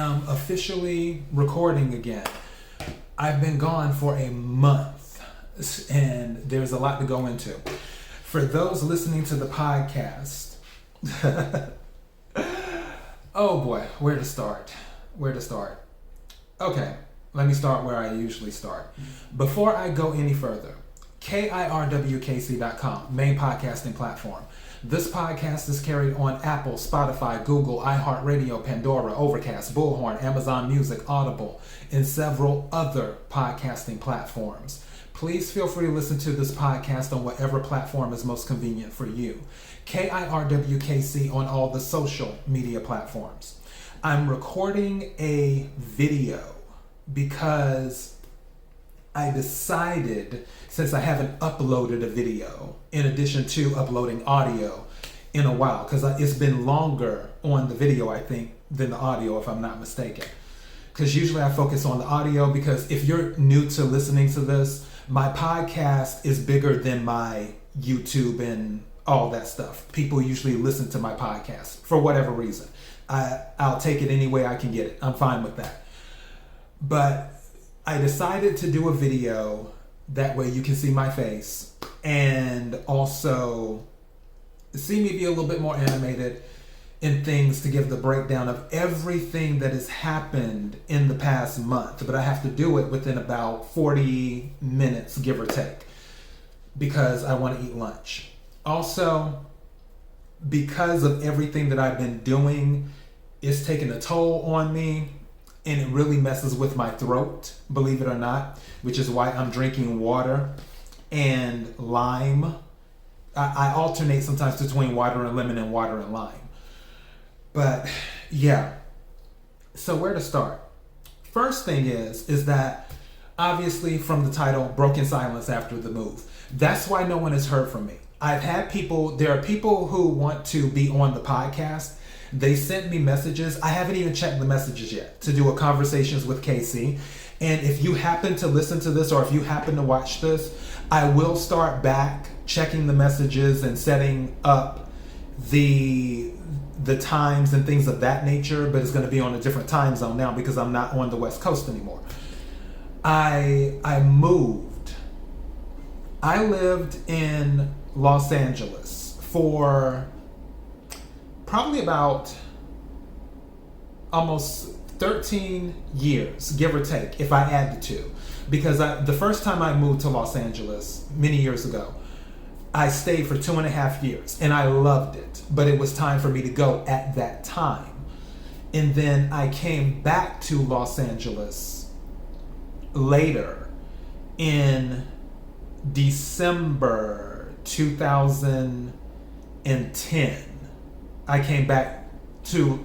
am officially recording again. I've been gone for a month, and there's a lot to go into. For those listening to the podcast, oh boy, where to start? Okay, let me start where I usually start. Before I go any further, KIRWKC.com, main podcasting platform. This podcast is carried on Apple, Spotify, Google, iHeartRadio, Pandora, Overcast, Bullhorn, Amazon Music, Audible, and several other podcasting platforms. Please feel free to listen to this podcast on whatever platform is most convenient for you. KIRWKC on all the social media platforms. I'm recording a video because I decided, since I haven't uploaded a video in addition to uploading audio in a while, because it's been longer on the video, I think, than the audio, if I'm not mistaken. Because usually I focus on the audio, because if you're new to listening to this, my podcast is bigger than my YouTube and all that stuff. People usually listen to my podcast for whatever reason. I'll take it any way I can get it. I'm fine with that. But I decided to do a video, that way you can see my face and also see me be a little bit more animated in things, to give the breakdown of everything that has happened in the past month. But I have to do it within about 40 minutes, give or take, because I want to eat lunch. Also, because of everything that I've been doing, it's taken a toll on me. And it really messes with my throat, believe it or not, which is why I'm drinking water and lime. I alternate sometimes between water and lemon and water and lime. But yeah, so where to start? First thing is that obviously from the title, broken silence after the move. That's why no one has heard from me. There are people who want to be on the podcast. They sent me messages. I haven't even checked the messages yet to do a conversations with KC. And if you happen to listen to this, or if you happen to watch this, I will start back checking the messages and setting up the times and things of that nature, but it's going to be on a different time zone now because I'm not on the West Coast anymore. I moved. I lived in Los Angeles for probably about almost 13 years, give or take, if I add the two. Because the first time I moved to Los Angeles many years ago, I stayed for 2.5 years and I loved it, but it was time for me to go at that time. And then I came back to Los Angeles later in December 2010. I came back to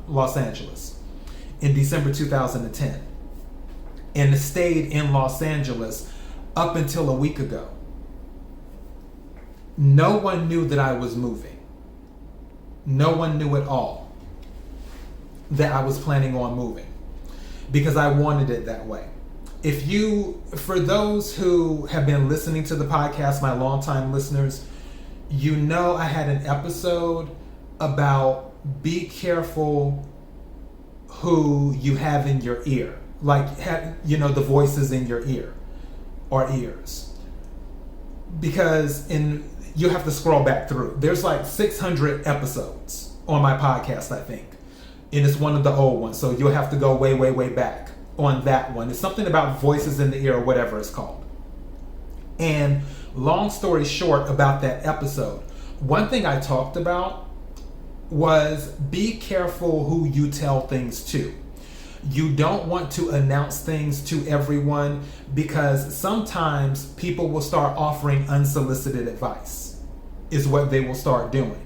Los Angeles in December 2010 and stayed in Los Angeles up until a week ago. No one knew that I was moving. No one knew at all that I was planning on moving, because I wanted it that way. For those who have been listening to the podcast, my longtime listeners, you know I had an episode about be careful who you have in your ear, like the voices in your ear or ears, because you have to scroll back through. There's like 600 episodes on my podcast, I think, and it's one of the old ones, so you'll have to go way, way, way back on that one. It's something about voices in the ear or whatever it's called. And long story short about that episode, one thing I talked about was be careful who you tell things to. You don't want to announce things to everyone, because sometimes people will start offering unsolicited advice, is what they will start doing.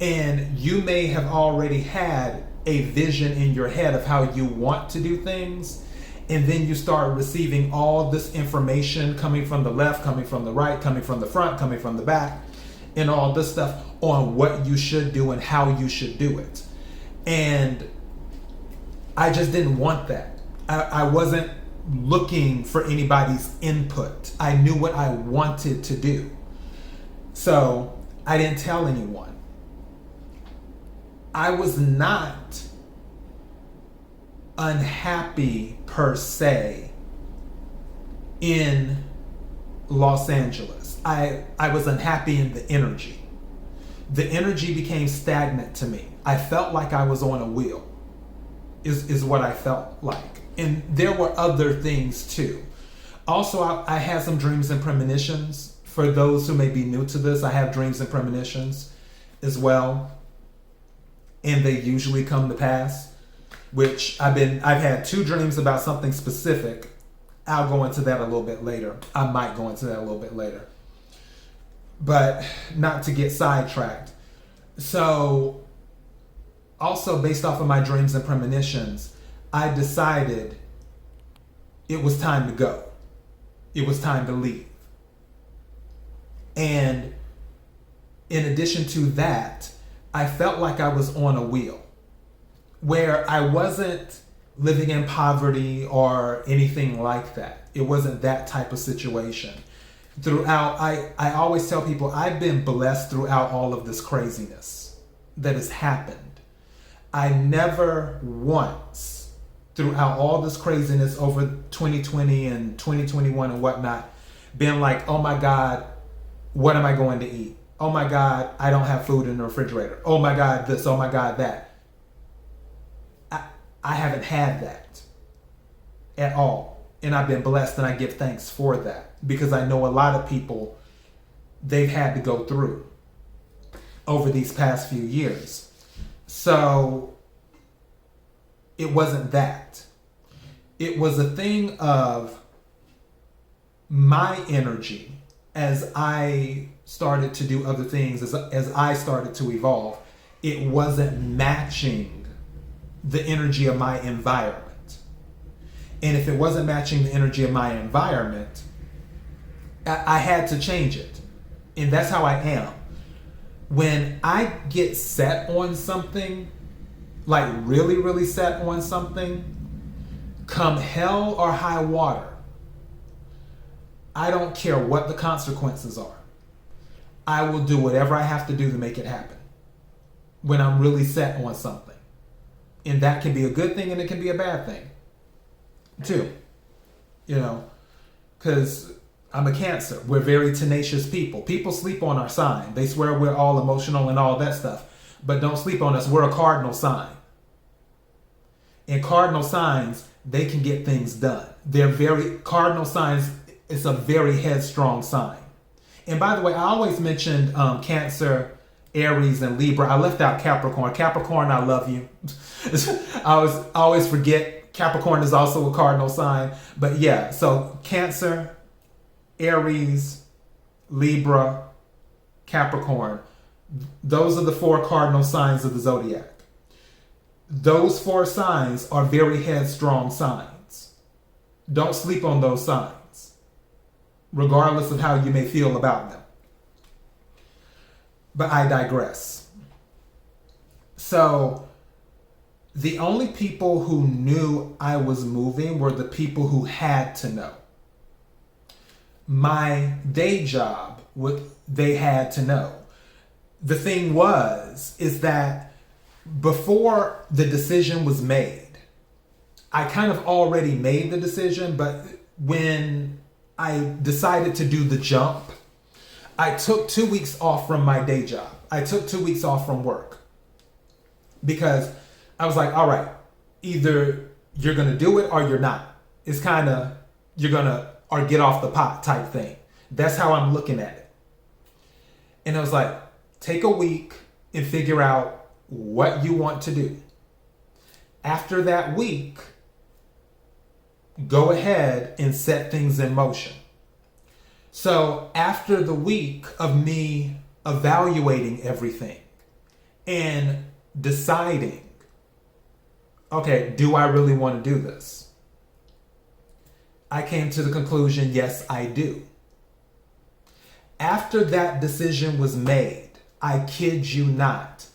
And you may have already had a vision in your head of how you want to do things, and then you start receiving all this information coming from the left, coming from the right, coming from the front, coming from the back, and all this stuff on what you should do and how you should do it. And I just didn't want that. I wasn't looking for anybody's input. I knew what I wanted to do. So I didn't tell anyone. I was not unhappy per se in Los Angeles. I was unhappy in the energy. The energy became stagnant to me. I felt like I was on a wheel, is what I felt like. And there were other things too. Also, I had some dreams and premonitions. For those who may be new to this, I have dreams and premonitions as well. And they usually come to pass, which I've had 2 dreams about something specific. I'll go into that a little bit later. I might go into that a little bit later. But not to get sidetracked. So, also based off of my dreams and premonitions, I decided it was time to go. It was time to leave. And in addition to that, I felt like I was on a wheel where I wasn't living in poverty or anything like that. It wasn't that type of situation. Throughout, I always tell people I've been blessed throughout all of this craziness that has happened. I never once, throughout all this craziness over 2020 and 2021 and whatnot, been like, oh my God, what am I going to eat? Oh my God, I don't have food in the refrigerator. Oh my God, this, oh my God, that. I haven't had that at all. And I've been blessed, and I give thanks for that, because I know a lot of people, they've had to go through over these past few years. So it wasn't that. It was a thing of my energy as I started to do other things, as I started to evolve. It wasn't matching the energy of my environment. And if it wasn't matching the energy of my environment, I had to change it. And that's how I am. When I get set on something, like really, really set on something, come hell or high water, I don't care what the consequences are. I will do whatever I have to do to make it happen when I'm really set on something. And that can be a good thing and it can be a bad thing too. You know, because I'm a Cancer. We're very tenacious people. People sleep on our sign. They swear we're all emotional and all that stuff. But don't sleep on us. We're a cardinal sign. And cardinal signs, they can get things done. Cardinal signs, it's a very headstrong sign. And by the way, I always mentioned Cancer, Aries, and Libra. I left out Capricorn. Capricorn, I love you. I always forget Capricorn is also a cardinal sign. But yeah, so Cancer, Aries, Libra, Capricorn. Those are the 4 cardinal signs of the zodiac. Those 4 signs are very headstrong signs. Don't sleep on those signs, regardless of how you may feel about them. But I digress. So, the only people who knew I was moving were the people who had to know. My day job, they had to know. The thing is that before the decision was made, I kind of already made the decision, but when I decided to do the jump, I took 2 weeks off from my day job. I took 2 weeks off from work because I was like, all right, either you're going to do it or you're not. It's kind of, you're going to, or get off the pot type thing. That's how I'm looking at it. And I was like, take a week and figure out what you want to do. After that week, go ahead and set things in motion. So after the week of me evaluating everything and deciding, okay, do I really want to do this? I came to the conclusion, yes, I do. After that decision was made, I kid you not,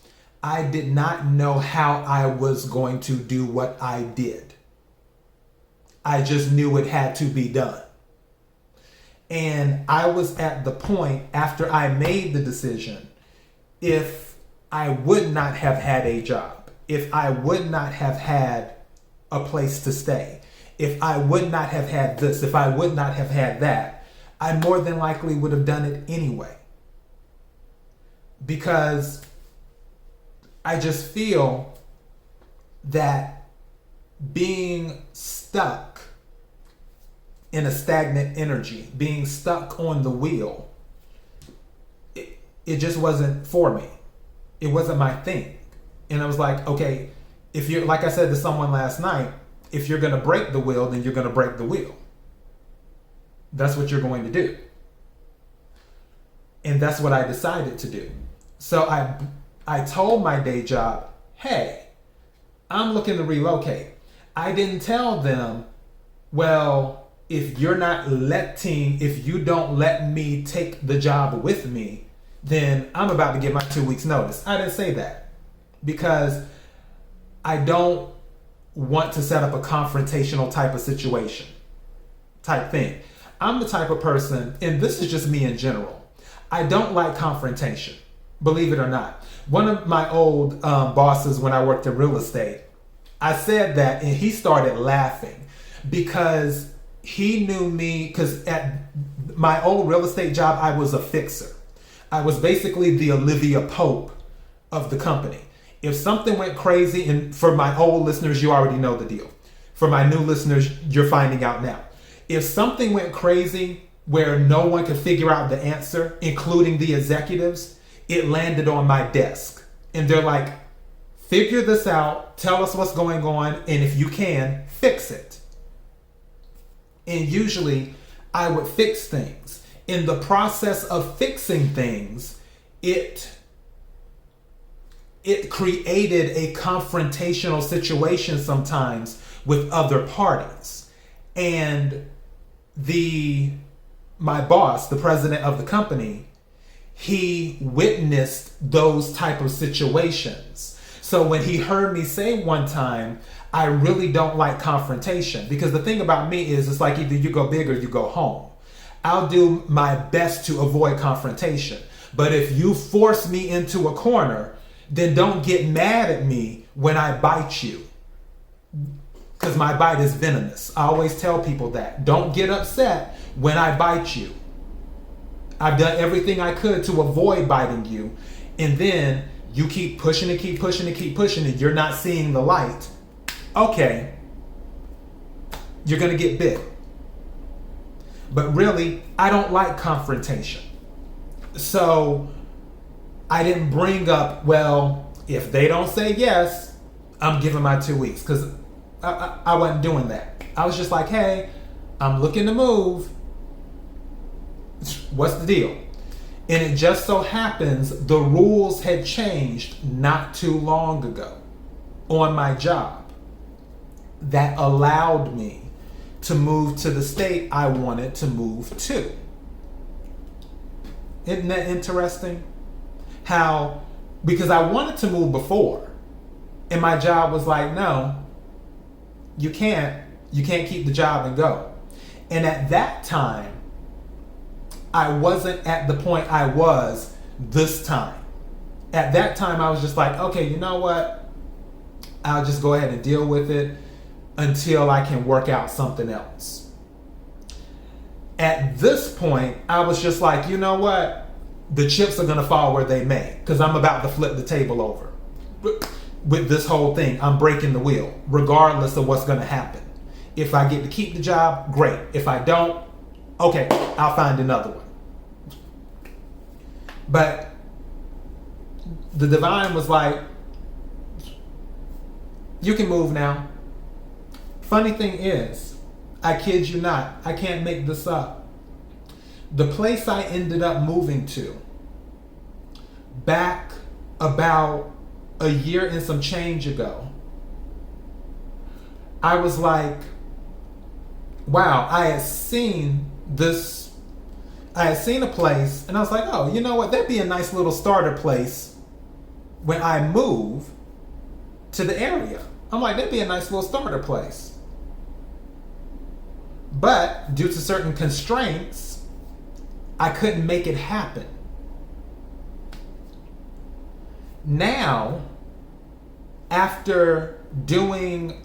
I did not know how I was going to do what I did. I just knew it had to be done. And I was at the point after I made the decision, if I would not have had a job, if I would not have had a place to stay. If I would not have had this, if I would not have had that, I more than likely would have done it anyway. Because I just feel that being stuck in a stagnant energy, being stuck on the wheel, it just wasn't for me. It wasn't my thing. And I was like, okay, if you're, like I said to someone last night, if you're going to break the wheel, then you're going to break the wheel. That's what you're going to do. And that's what I decided to do. So I told my day job, hey, I'm looking to relocate. I didn't tell them, well, if you don't let me take the job with me, then I'm about to give my 2 weeks notice. I didn't say that because I don't want to set up a confrontational type of situation, type thing. I'm the type of person, and this is just me in general, I don't like confrontation, believe it or not. One of my old bosses when I worked in real estate, I said that and he started laughing because he knew me, because at my old real estate job, I was a fixer. I was basically the Olivia Pope of the company. If something went crazy, and for my old listeners, you already know the deal. For my new listeners, you're finding out now. If something went crazy where no one could figure out the answer, including the executives, it landed on my desk. And they're like, figure this out, tell us what's going on, and if you can, fix it. And usually I would fix things. In the process of fixing things, it created a confrontational situation sometimes with other parties. And my boss, the president of the company, he witnessed those type of situations. So when he heard me say one time, I really don't like confrontation, because the thing about me is it's like either you go big or you go home. I'll do my best to avoid confrontation. But if you force me into a corner, then don't get mad at me when I bite you, because my bite is venomous. I always tell people that. Don't get upset when I bite you. I've done everything I could to avoid biting you, and then you keep pushing and keep pushing and keep pushing, and you're not seeing the light. Okay, you're going to get bit. But really, I don't like confrontation. So I didn't bring up, well, if they don't say yes, I'm giving my 2 weeks, because I wasn't doing that. I was just like, hey, I'm looking to move. What's the deal? And it just so happens the rules had changed not too long ago on my job that allowed me to move to the state I wanted to move to. Isn't that interesting? How, because I wanted to move before, and my job was like, no, you can't keep the job and go. And at that time, I wasn't at the point I was this time. At that time, I was just like, okay, you know what? I'll just go ahead and deal with it until I can work out something else. At this point, I was just like, you know what? The chips are going to fall where they may, because I'm about to flip the table over. With this whole thing, I'm breaking the wheel, regardless of what's going to happen. If I get to keep the job, great. If I don't, okay, I'll find another one. But the divine was like, you can move now. Funny thing is, I kid you not, I can't make this up. The place I ended up moving to, back about a year and some change ago, I was like, wow, I had seen a place, and I was like, oh, you know what, that'd be a nice little starter place when I move to the area. I'm like, that'd be a nice little starter place. But due to certain constraints, I couldn't make it happen. Now, after doing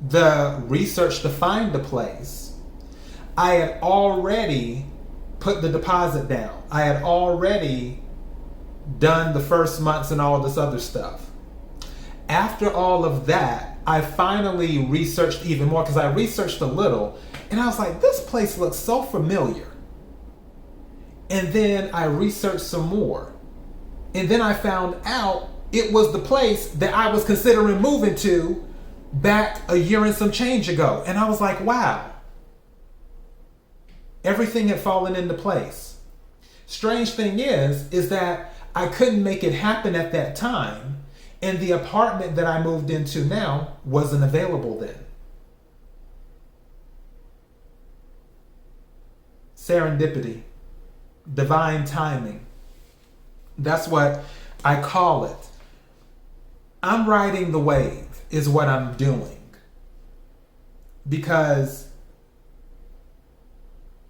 the research to find the place, I had already put the deposit down. I had already done the first months and all this other stuff. After all of that, I finally researched even more, because I researched a little and I was like, this place looks so familiar. And then I researched some more. And then I found out it was the place that I was considering moving to back a year and some change ago. And I was like, wow. Everything had fallen into place. Strange thing is that I couldn't make it happen at that time. And the apartment that I moved into now wasn't available then. Serendipity. Divine timing. That's what I call it. I'm riding the wave is what I'm doing. Because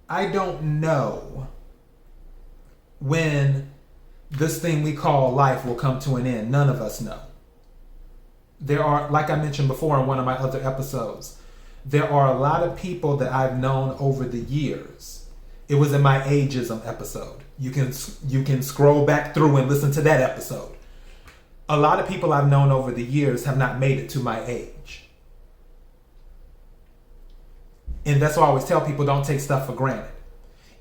I don't know when this thing we call life will come to an end. None of us know. There are, like I mentioned before in one of my other episodes, there are a lot of people that I've known over the years. It was in my ageism episode. You can scroll back through and listen to that episode. A lot of people I've known over the years have not made it to my age. And that's why I always tell people, don't take stuff for granted.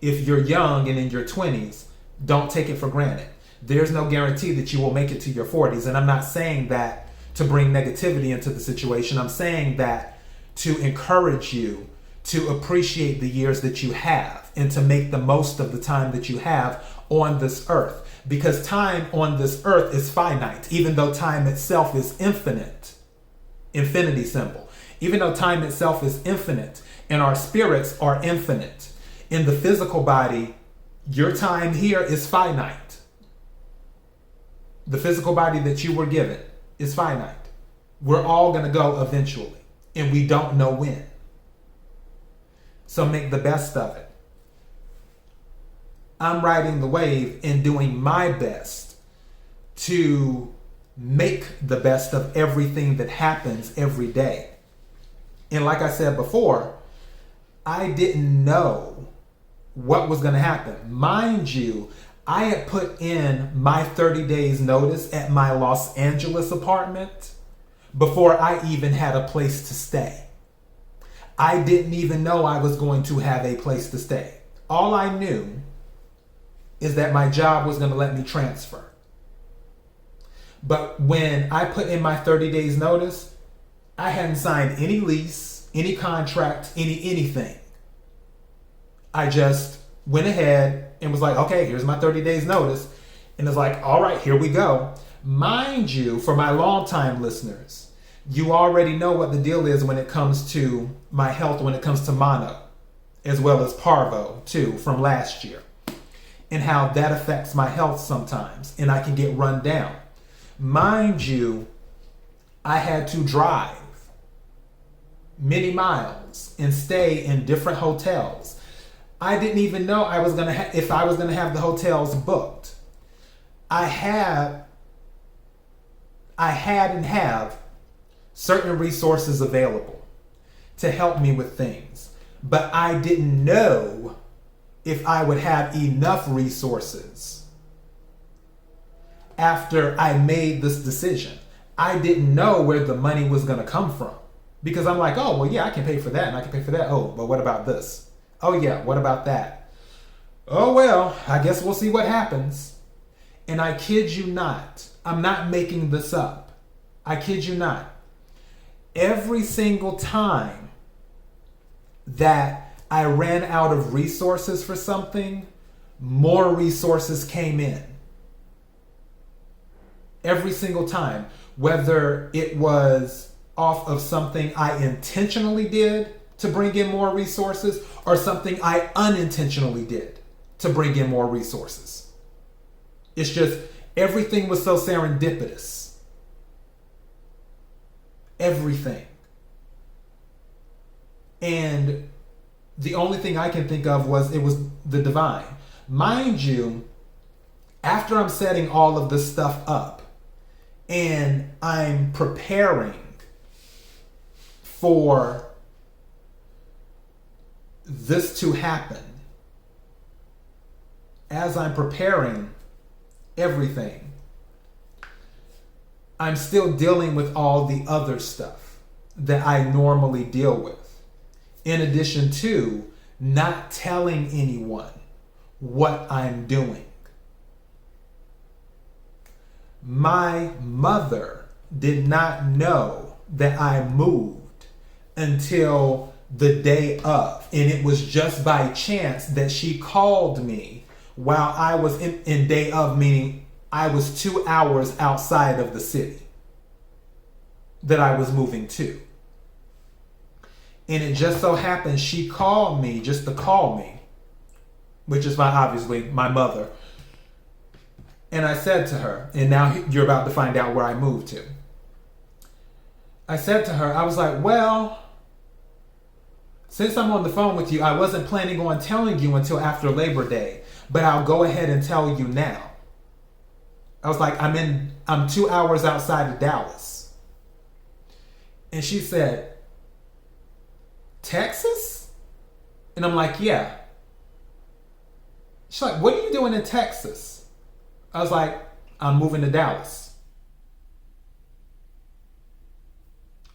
If you're young and in your 20s, don't take it for granted. There's no guarantee that you will make it to your 40s. And I'm not saying that to bring negativity into the situation. I'm saying that to encourage you to appreciate the years that you have and to make the most of the time that you have on this earth. Because time on this earth is finite, even though time itself is infinite. Infinity symbol. Even though time itself is infinite and our spirits are infinite. In the physical body, your time here is finite. The physical body that you were given is finite. We're all going to go eventually, and we don't know when. So make the best of it. I'm riding the wave and doing my best to make the best of everything that happens every day. And like I said before, I didn't know what was going to happen. Mind you, I had put in my 30 days notice at my Los Angeles apartment before I even had a place to stay. I didn't even know I was going to have a place to stay. All I knew is that my job was going to let me transfer. But when I put in my 30 days notice, I hadn't signed any lease, any contract, anything. I just went ahead and was like, okay, here's my 30 days notice. And it's like, all right, here we go. Mind you, for my longtime listeners, you already know what the deal is when it comes to my health, when it comes to mono, as well as parvo too, from last year, and how that affects my health sometimes, and I can get run down. Mind you, I had to drive many miles and stay in different hotels. I didn't even know I was gonna if I was gonna have the hotels booked. I had and have certain resources available to help me with things, but I didn't know if I would have enough resources after I made this decision. I didn't know where the money was going to come from, because I'm like, oh, well, yeah, I can pay for that and I can pay for that. Oh, but what about this? Oh, yeah, what about that? Oh, well, I guess we'll see what happens. And I kid you not, I'm not making this up. I kid you not. Every single time that I ran out of resources for something, more resources came in. Every single time, whether it was off of something I intentionally did to bring in more resources or something I unintentionally did to bring in more resources. It's just everything was so serendipitous. Everything. And the only thing I can think of was it was the divine. Mind you, after I'm setting all of this stuff up and I'm preparing for this to happen, as I'm preparing everything, I'm still dealing with all the other stuff that I normally deal with, in addition to not telling anyone what I'm doing. My mother did not know that I moved until the day of, and it was just by chance that she called me while I was in day of, meaning I was 2 hours outside of the city that I was moving to. And it just so happened she called me just to call me, which is obviously my mother. And I said to her, and now you're about to find out where I moved to. I said to her, I was like, well, since I'm on the phone with you, I wasn't planning on telling you until after Labor Day, but I'll go ahead and tell you now. I was like, I'm 2 hours outside of Dallas. And she said, Texas? And I'm like, yeah. She's like, what are you doing in Texas? I was like, I'm moving to Dallas.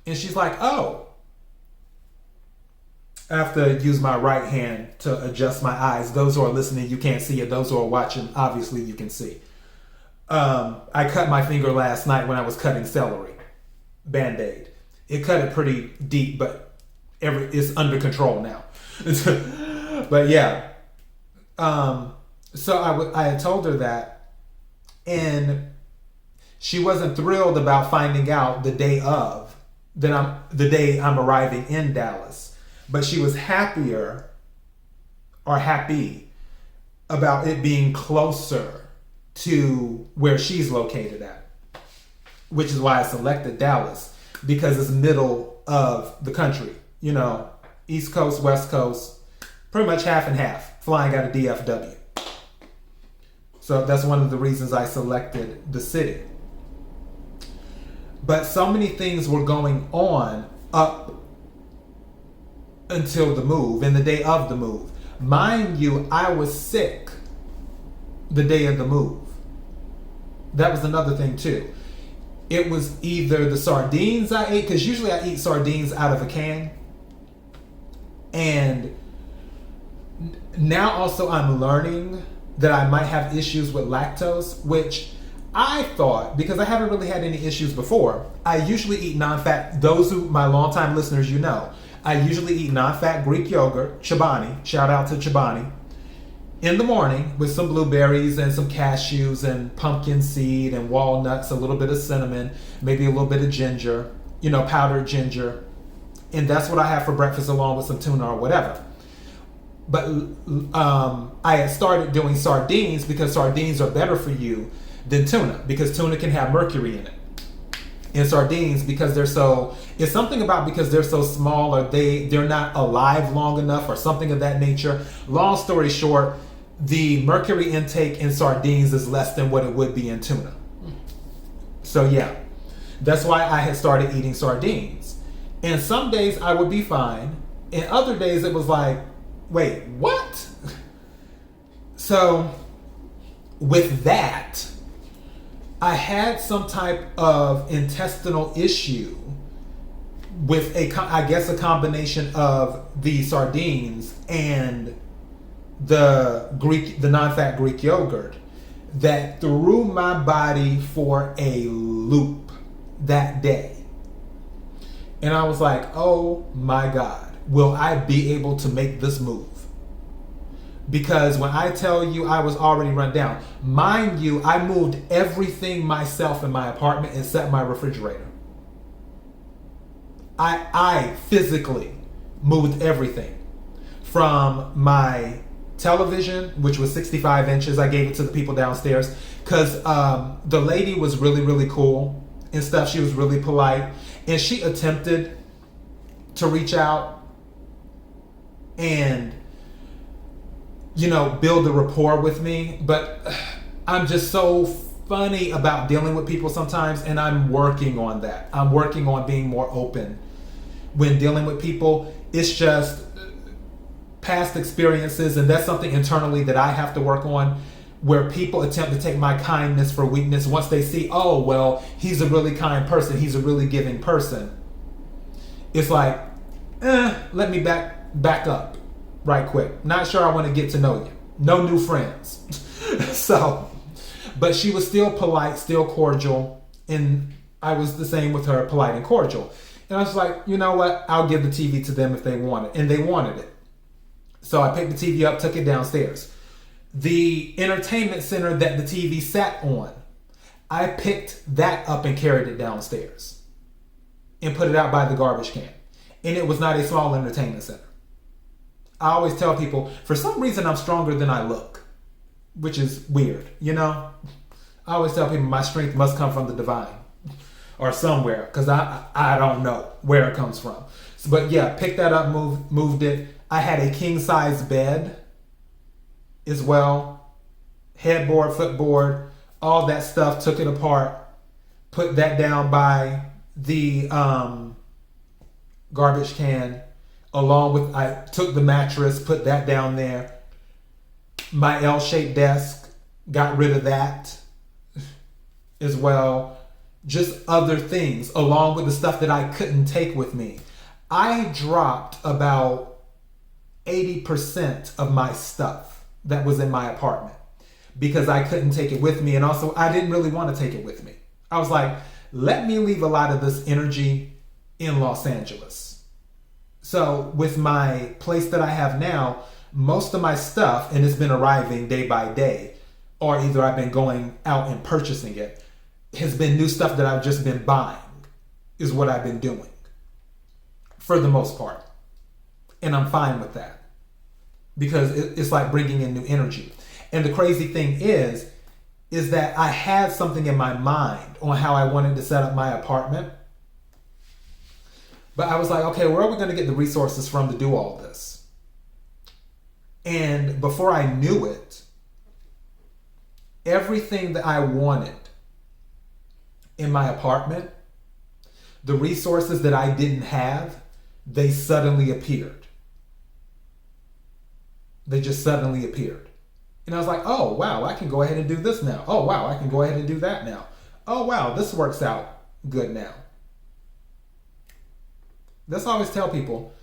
And she's like, oh. I have to use my right hand to adjust my eyes. Those who are listening, you can't see it. Those who are watching, obviously you can see. I cut my finger last night when I was cutting celery. Band-Aid. It cut it pretty deep, but it's under control now. But yeah. So I had told her that, and she wasn't thrilled about finding out the day of, the day I'm arriving in Dallas. But she was happy about it being closer to where she's located at, which is why I selected Dallas, because it's middle of the country. You know, East Coast, West Coast, pretty much half and half, flying out of DFW. So that's one of the reasons I selected the city. But so many things were going on up until the move, and the day of the move. Mind you, I was sick the day of the move. That was another thing too. It was either the sardines I ate, because usually I eat sardines out of a can. And now also I'm learning that I might have issues with lactose, which I thought, because I haven't really had any issues before, I usually eat non-fat. Those who, my longtime listeners, you know, I usually eat non-fat Greek yogurt, Chobani, shout out to Chobani, in the morning with some blueberries and some cashews and pumpkin seed and walnuts, a little bit of cinnamon, maybe a little bit of ginger, you know, powdered ginger. And that's what I have for breakfast along with some tuna or whatever. But I had started doing sardines because sardines are better for you than tuna, because tuna can have mercury in it. And sardines, because they're so, it's something about because they're so small, or they're not alive long enough, or something of that nature. Long story short, the mercury intake in sardines is less than what it would be in tuna. So yeah, that's why I had started eating sardines. And some days I would be fine, and other days it was like, wait, what? So with that, I had some type of intestinal issue with a combination of the sardines and the non-fat Greek yogurt that threw my body for a loop that day. And I was like, oh my God, will I be able to make this move? Because when I tell you I was already run down, mind you, I moved everything myself in my apartment except my refrigerator. I physically moved everything from my television, which was 65 inches. I gave it to the people downstairs because the lady was really, really cool and stuff. She was really polite, and she attempted to reach out and, you know, build a rapport with me. But I'm just so funny about dealing with people sometimes, and I'm working on that. I'm working on being more open when dealing with people. It's just past experiences, and that's something internally that I have to work on, where people attempt to take my kindness for weakness once they see, oh, well, he's a really kind person, he's a really giving person. It's like, let me back up right quick. Not sure I want to get to know you. No new friends. So, but she was still polite, still cordial, and I was the same with her, polite and cordial. And I was like, you know what? I'll give the TV to them if they want it. And they wanted it. So I picked the TV up, took it downstairs. The entertainment center that the TV sat on, I picked that up and carried it downstairs and put it out by the garbage can. And it was not a small entertainment center. I always tell people, for some reason, I'm stronger than I look, which is weird, you know? I always tell people my strength must come from the divine or somewhere, because I don't know where it comes from. But yeah, picked that up, moved it. I had a king-size bed as well, headboard, footboard, all that stuff, took it apart, put that down by the garbage can, along with, I took the mattress, put that down there. My L-shaped desk, got rid of that as well. Just other things, along with the stuff that I couldn't take with me. I dropped about 80% of my stuff that was in my apartment because I couldn't take it with me. And also, I didn't really want to take it with me. I was like, let me leave a lot of this energy in Los Angeles. So with my place that I have now, most of my stuff, and it's been arriving day by day, or either I've been going out and purchasing it, has been new stuff that I've just been buying, is what I've been doing for the most part. And I'm fine with that because it's like bringing in new energy. And the crazy thing is that I had something in my mind on how I wanted to set up my apartment. But I was like, okay, where are we going to get the resources from to do all this? And before I knew it, everything that I wanted in my apartment, the resources that I didn't have, they suddenly appeared. They just suddenly appeared. And I was like, oh, wow, I can go ahead and do this now. Oh, wow, I can go ahead and do that now. Oh, wow, this works out good now. That's why I always tell people,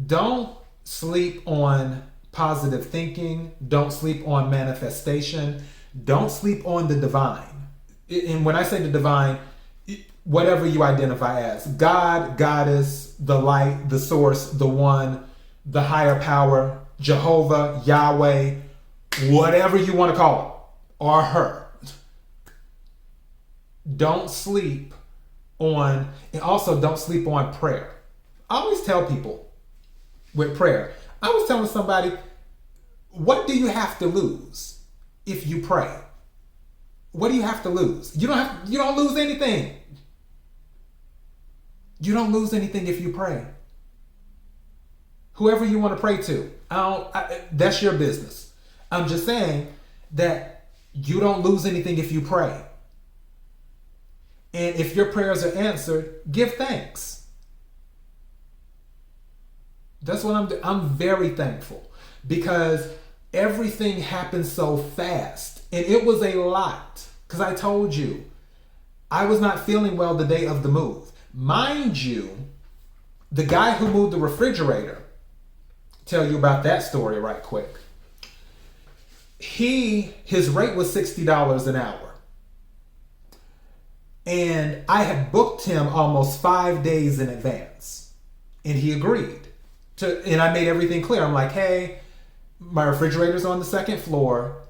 don't sleep on positive thinking. Don't sleep on manifestation. Don't sleep on the divine. And when I say the divine, whatever you identify as, God, goddess, the light, the source, the one, the higher power, Jehovah, Yahweh, whatever you want to call it, or her. Don't sleep on, and also don't sleep on prayer. I always tell people with prayer, I was telling somebody, what do you have to lose if you pray? What do you have to lose? You don't lose anything. You don't lose anything if you pray. Whoever you want to pray to, that's your business. I'm just saying that you don't lose anything if you pray. And if your prayers are answered, give thanks. That's what I'm doing. I'm very thankful because everything happened so fast. And it was a lot. Because I told you, I was not feeling well the day of the move. Mind you, the guy who moved the refrigerator, tell you about that story right quick. His rate was $60 an hour. And I had booked him almost 5 days in advance. And he agreed. And I made everything clear. I'm like, hey, my refrigerator's on the second floor.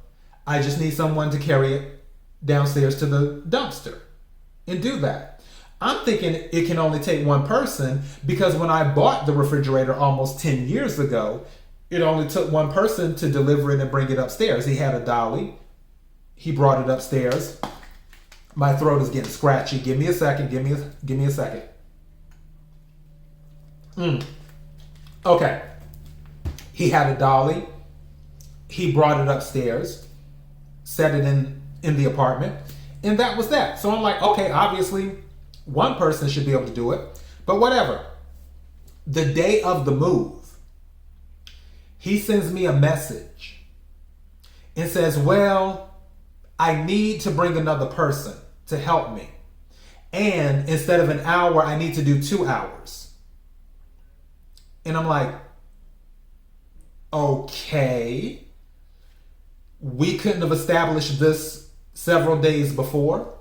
I just need someone to carry it downstairs to the dumpster and do that. I'm thinking it can only take one person because when I bought the refrigerator almost 10 years ago, it only took one person to deliver it and bring it upstairs. He had a dolly. He brought it upstairs. My throat is getting scratchy. Give me a second. Give me a second. Okay. He had a dolly. He brought it upstairs, set it in the apartment, and that was that. So I'm like, okay, obviously one person should be able to do it, but whatever. The day of the move, he sends me a message and says, well, I need to bring another person to help me. And instead of an hour, I need to do 2 hours. And I'm like, okay. We couldn't have established this several days before,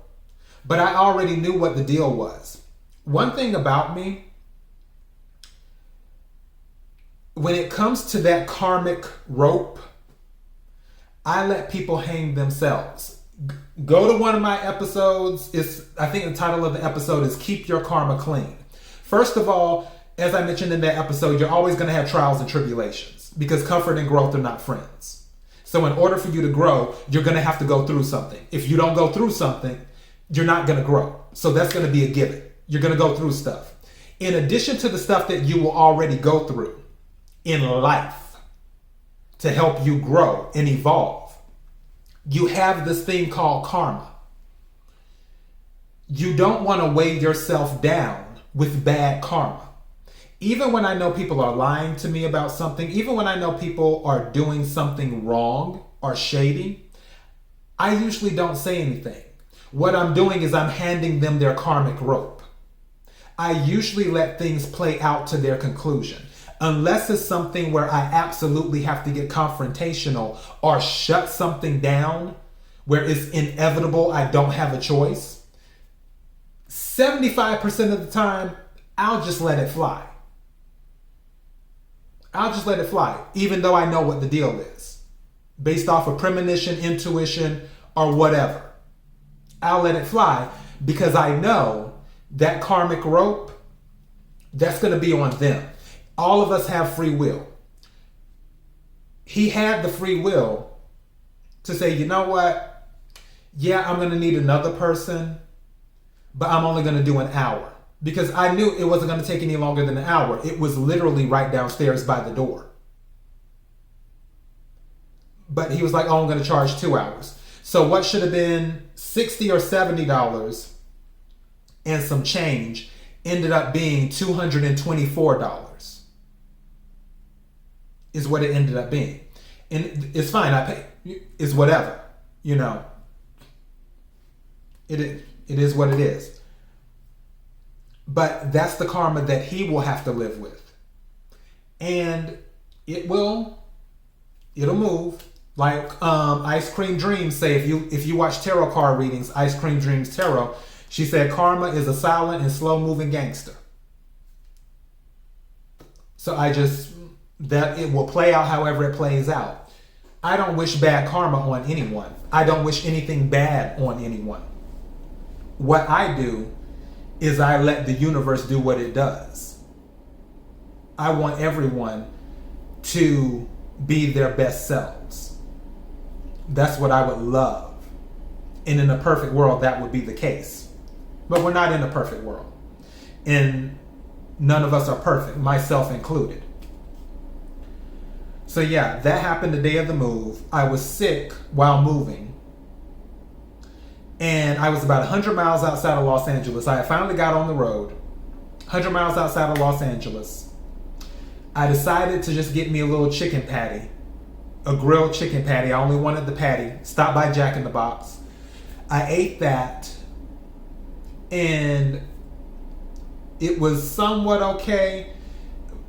but I already knew what the deal was. One thing about me, when it comes to that karmic rope, I let people hang themselves. Go to one of my episodes. I think the title of the episode is Keep Your Karma Clean. First of all, as I mentioned in that episode, you're always going to have trials and tribulations because comfort and growth are not friends. So in order for you to grow, you're going to have to go through something. If you don't go through something, you're not going to grow. So that's going to be a given. You're going to go through stuff. In addition to the stuff that you will already go through in life to help you grow and evolve, you have this thing called karma. You don't want to weigh yourself down with bad karma. Even when I know people are lying to me about something, even when I know people are doing something wrong or shady, I usually don't say anything. What I'm doing is I'm handing them their karmic rope. I usually let things play out to their conclusion. Unless it's something where I absolutely have to get confrontational or shut something down where it's inevitable, I don't have a choice. 75% of the time, I'll just let it fly. I'll just let it fly, even though I know what the deal is. Based off of premonition, intuition, or whatever. I'll let it fly because I know that karmic rope, that's going to be on them. All of us have free will. He had the free will to say, you know what? Yeah, I'm going to need another person, but I'm only going to do an hour. Because I knew it wasn't going to take any longer than an hour. It was literally right downstairs by the door. But he was like, oh, I'm going to charge 2 hours. So what should have been $60 or $70 and some change ended up being $224 is what it ended up being. And it's fine. I pay. It's whatever, you know. It is what it is. But that's the karma that he will have to live with. And it'll move. Like Ice Cream Dreams say, if you watch tarot card readings, Ice Cream Dreams Tarot, she said karma is a silent and slow moving gangster. So that it will play out however it plays out. I don't wish bad karma on anyone. I don't wish anything bad on anyone. What I do is I let the universe do what it does. I want everyone to be their best selves. That's what I would love. And in a perfect world, that would be the case. But we're not in a perfect world. And none of us are perfect, myself included. So yeah, that happened the day of the move. I was sick while moving. And I was about 100 miles outside of Los Angeles. I had finally got on the road, 100 miles outside of Los Angeles. I decided to just get me a little chicken patty, a grilled chicken patty. I only wanted the patty. Stopped by Jack in the Box. I ate that, and it was somewhat okay.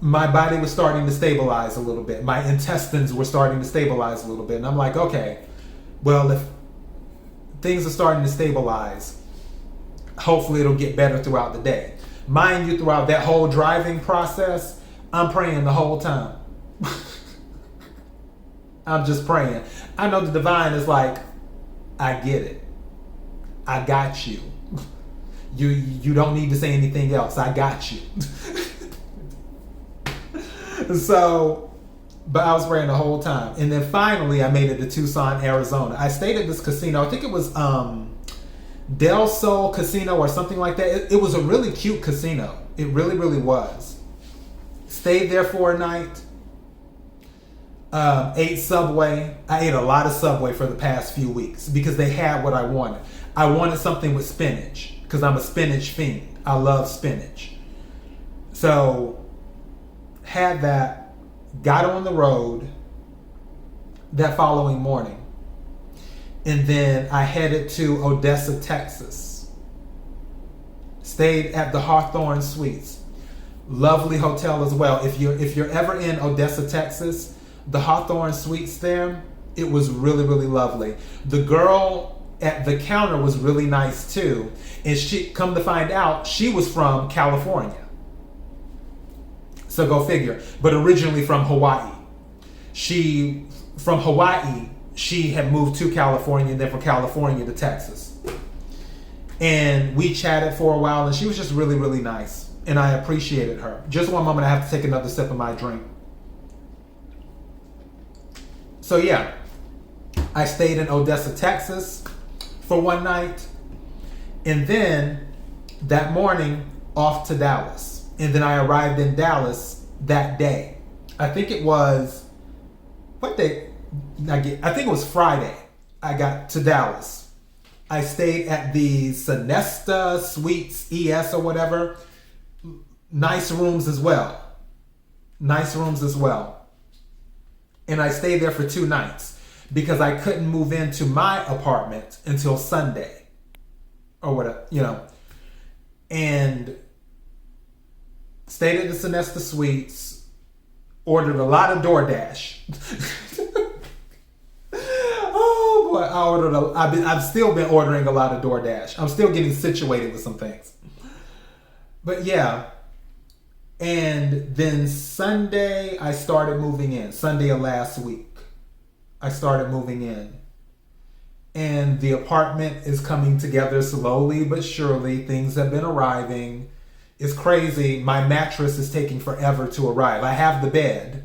My body was starting to stabilize a little bit. My intestines were starting to stabilize a little bit. And I'm like, okay, well, if things are starting to stabilize, hopefully it'll get better throughout the day. Mind you, throughout that whole driving process, I'm praying the whole time. I'm just praying. I know the divine is like, I get it. I got you. You don't need to say anything else. I got you. So, but I was praying the whole time. And then finally I made it to Tucson, Arizona. I stayed at this casino. I think it was Del Sol Casino or something like that. It was a really cute casino. It really, really was. Stayed there for a night. Ate Subway. I ate a lot of Subway for the past few weeks because they had what I wanted. I wanted something with spinach because I'm a spinach fiend. I love spinach. So had that, got on the road that following morning. And then I headed to Odessa, Texas. Stayed at the Hawthorne Suites. Lovely hotel as well. If you're ever in Odessa, Texas, the Hawthorne Suites there, it was really, really lovely. The girl at the counter was really nice too. And she, come to find out, she was from California. So go figure. But originally from Hawaii. From Hawaii, she had moved to California, and then from California to Texas. And we chatted for a while, and she was just really, really nice. And I appreciated her. Just one moment, I have to take another sip of my drink. So yeah, I stayed in Odessa, Texas for one night. And then that morning, off to Dallas. And then I arrived in Dallas that day. I think it was, what day? I think it was Friday. I got to Dallas. I stayed at the Sonesta Suites ES or whatever. Nice rooms as well. Nice rooms as well. And I stayed there for 2 nights because I couldn't move into my apartment until Sunday or whatever, you know. And stayed at the Sonesta Suites, ordered a lot of DoorDash. Oh boy, I've still been ordering a lot of DoorDash. I'm still getting situated with some things. But yeah. And then Sunday, I started moving in. Sunday of last week, I started moving in. And the apartment is coming together slowly but surely. Things have been arriving. It's crazy. My mattress is taking forever to arrive. I have the bed.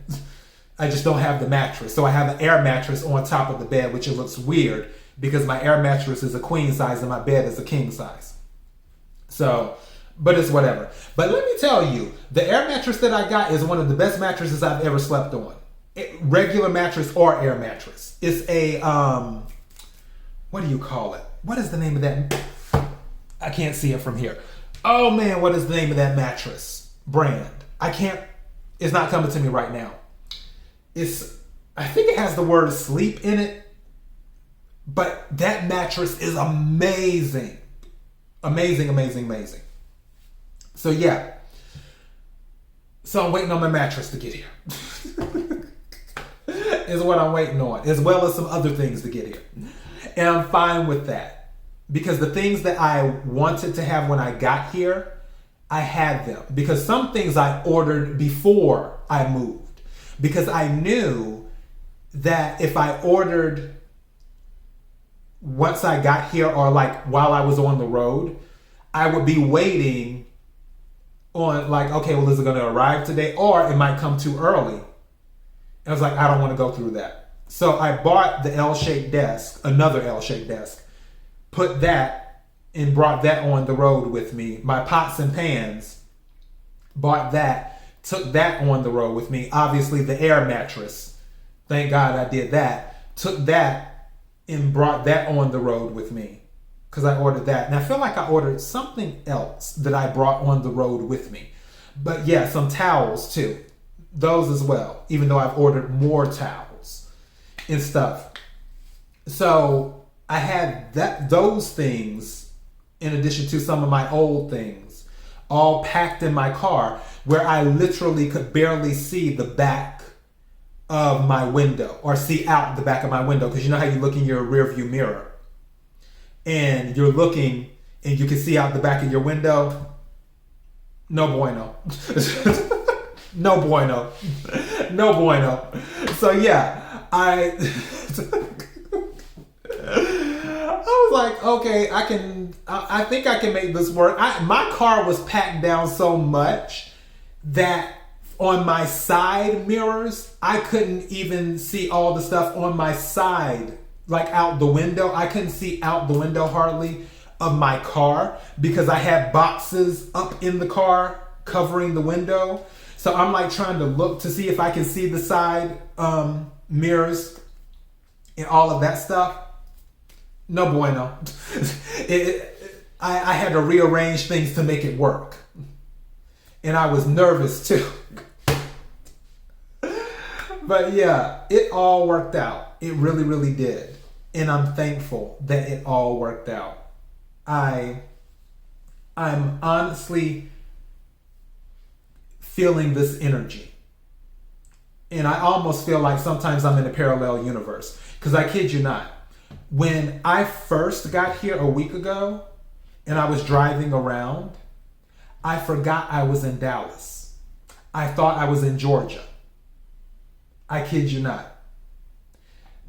I just don't have the mattress. So I have an air mattress on top of the bed, which it looks weird because my air mattress is a queen size and my bed is a king size. So, but it's whatever. But let me tell you, the air mattress that I got is one of the best mattresses I've ever slept on. Regular mattress or air mattress. It's a, what do you call it? What is the name of that? I can't see it from here. Oh man, what is the name of that mattress brand? It's not coming to me right now. I think it has the word sleep in it, but that mattress is amazing. Amazing, amazing, amazing. So yeah. So I'm waiting on my mattress to get here. Is what I'm waiting on, as well as some other things to get here. And I'm fine with that. Because the things that I wanted to have when I got here, I had them. Because some things I ordered before I moved. Because I knew that if I ordered once I got here or like while I was on the road, I would be waiting on like, okay, well, is it going to arrive today? Or it might come too early. And I was like, I don't want to go through that. So I bought the L-shaped desk, another L-shaped desk, put that and brought that on the road with me. My pots and pans, bought that. Took that on the road with me. Obviously, the air mattress. Thank God I did that. Took that and brought that on the road with me because I ordered that. And I feel like I ordered something else that I brought on the road with me. But yeah, some towels too. Those as well, even though I've ordered more towels and stuff. So I had those things in addition to some of my old things all packed in my car, where I literally could barely see the back of my window or see out the back of my window. Because you know how you look in your rear view mirror and you're looking and you can see out the back of your window? No bueno. No bueno. No bueno. So yeah, I was like, okay, I think I can make this work. My car was packed down so much that on my side mirrors, I couldn't even see all the stuff on my side, like out the window. I couldn't see out the window hardly of my car because I had boxes up in the car covering the window. So I'm like trying to look to see if I can see the side mirrors and all of that stuff. No bueno. I had to rearrange things to make it work. And I was nervous too. But yeah, it all worked out. It really, really did. And I'm thankful that it all worked out. I'm honestly feeling this energy. And I almost feel like sometimes I'm in a parallel universe. Because I kid you not, when I first got here a week ago and I was driving around, I forgot I was in Dallas. I thought I was in Georgia. I kid you not.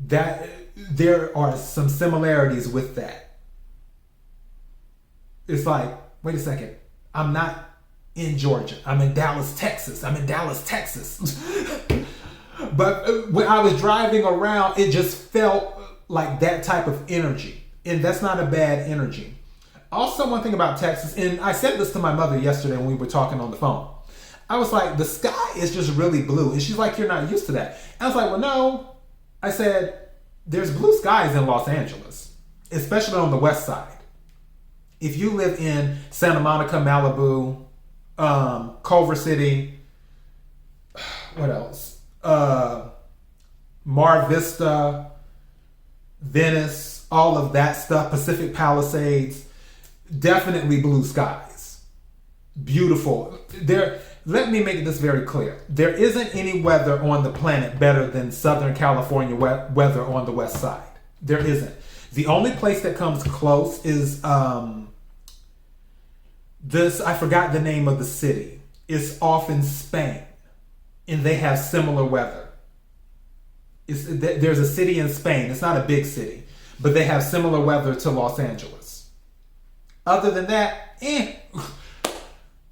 That there are some similarities with that. It's like, wait a second, I'm not in Georgia. I'm in Dallas, Texas. But when I was driving around, it just felt like that type of energy. And that's not a bad energy. Also, one thing about Texas, and I said this to my mother yesterday when we were talking on the phone. I was like, the sky is just really blue. And she's like, you're not used to that. And I was like, well, no. I said, there's blue skies in Los Angeles, especially on the west side. If you live in Santa Monica, Malibu, Culver City, what else? Mar Vista, Venice, all of that stuff, Pacific Palisades, definitely blue skies. Beautiful. Let me make this very clear. There isn't any weather on the planet better than Southern California weather on the west side. There isn't. The only place that comes close is I forgot the name of the city. It's off in Spain, and they have similar weather. There's a city in Spain. It's not a big city, but they have similar weather to Los Angeles. Other than that,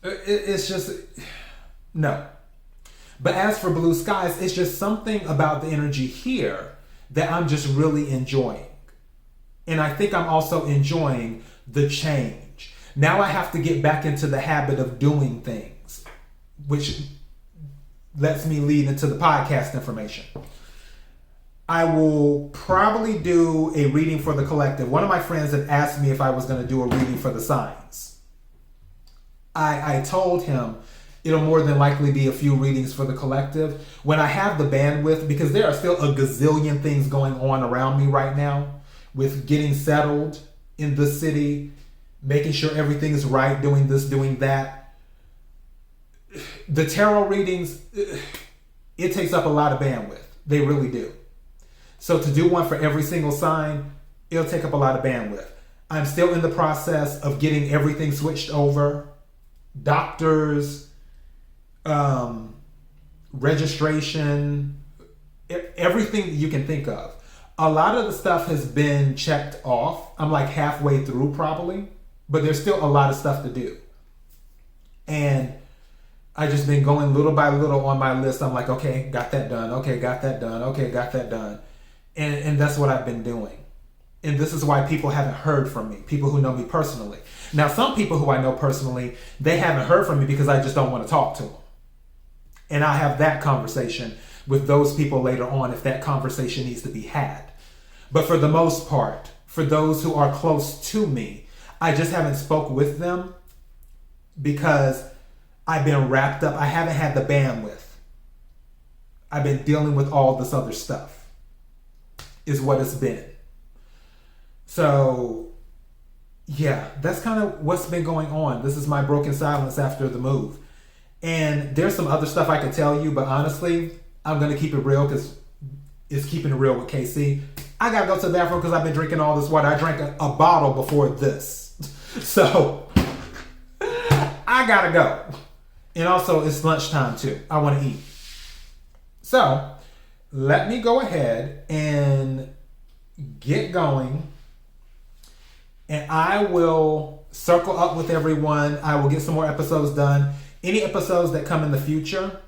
it's just, no. But as for blue skies, it's just something about the energy here that I'm just really enjoying. And I think I'm also enjoying the change. Now I have to get back into the habit of doing things, which lets me lead into the podcast information. I will probably do a reading for the collective. One of my friends had asked me if I was going to do a reading for the signs. I told him it'll more than likely be a few readings for the collective when I have the bandwidth, because there are still a gazillion things going on around me right now with getting settled in the city, making sure everything's right, doing this, doing that. The tarot readings, it takes up a lot of bandwidth. They really do. So to do one for every single sign, it'll take up a lot of bandwidth. I'm still in the process of getting everything switched over. Doctors, registration, everything you can think of. A lot of the stuff has been checked off. I'm like halfway through probably, but there's still a lot of stuff to do. And I just been going little by little on my list. I'm like, okay, got that done. Okay, got that done. Okay, got that done. And that's what I've been doing. And this is why people haven't heard from me, people who know me personally. Now, some people who I know personally, they haven't heard from me because I just don't want to talk to them. And I'll have that conversation with those people later on if that conversation needs to be had. But for the most part, for those who are close to me, I just haven't spoke with them because I've been wrapped up. I haven't had the bandwidth. I've been dealing with all this other stuff, is what it's been. So, yeah, that's kind of what's been going on. This is my broken silence after the move. And there's some other stuff I could tell you, but honestly, I'm going to keep it real because it's keeping it real with KC. I got to go to the bathroom because I've been drinking all this water. I drank a bottle before this. So, I got to go. And also, it's lunchtime too. I want to eat. So, let me go ahead and get going. And I will circle up with everyone. I will get some more episodes done. Any episodes that come in the future,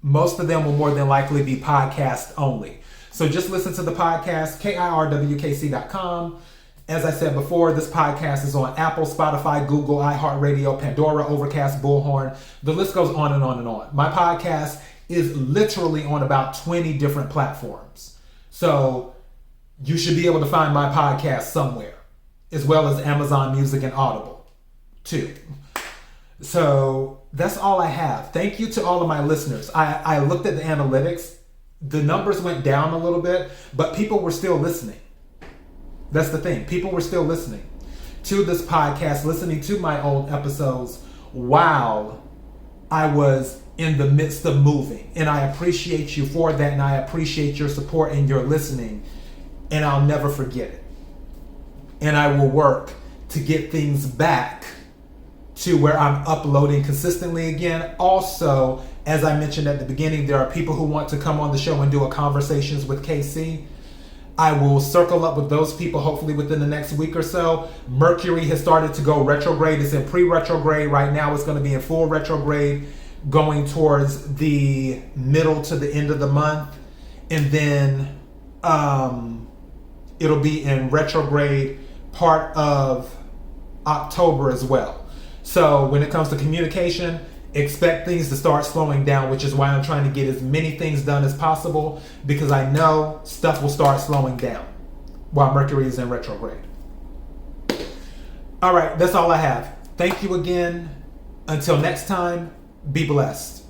most of them will more than likely be podcast only. So just listen to the podcast, KIRWKC.com. As I said before, this podcast is on Apple, Spotify, Google, iHeartRadio, Pandora, Overcast, Bullhorn. The list goes on and on and on. My podcast is literally on about 20 different platforms. So you should be able to find my podcast somewhere, as well as Amazon Music and Audible too. So that's all I have. Thank you to all of my listeners. I looked at the analytics. The numbers went down a little bit, but people were still listening. That's the thing. People were still listening to this podcast, listening to my old episodes while I was in the midst of moving. And I appreciate you for that, and I appreciate your support and your listening, and I'll never forget it. And I will work to get things back to where I'm uploading consistently again. Also, as I mentioned at the beginning, there are people who want to come on the show and do a Conversations with KC. I will circle up with those people hopefully within the next week or so. Mercury has started to go retrograde. It's in pre-retrograde right now. It's going to be in full retrograde going towards the middle to the end of the month. And then it'll be in retrograde part of October as well. So when it comes to communication, expect things to start slowing down, which is why I'm trying to get as many things done as possible, because I know stuff will start slowing down while Mercury is in retrograde. All right, that's all I have. Thank you again. Until next time, be blessed.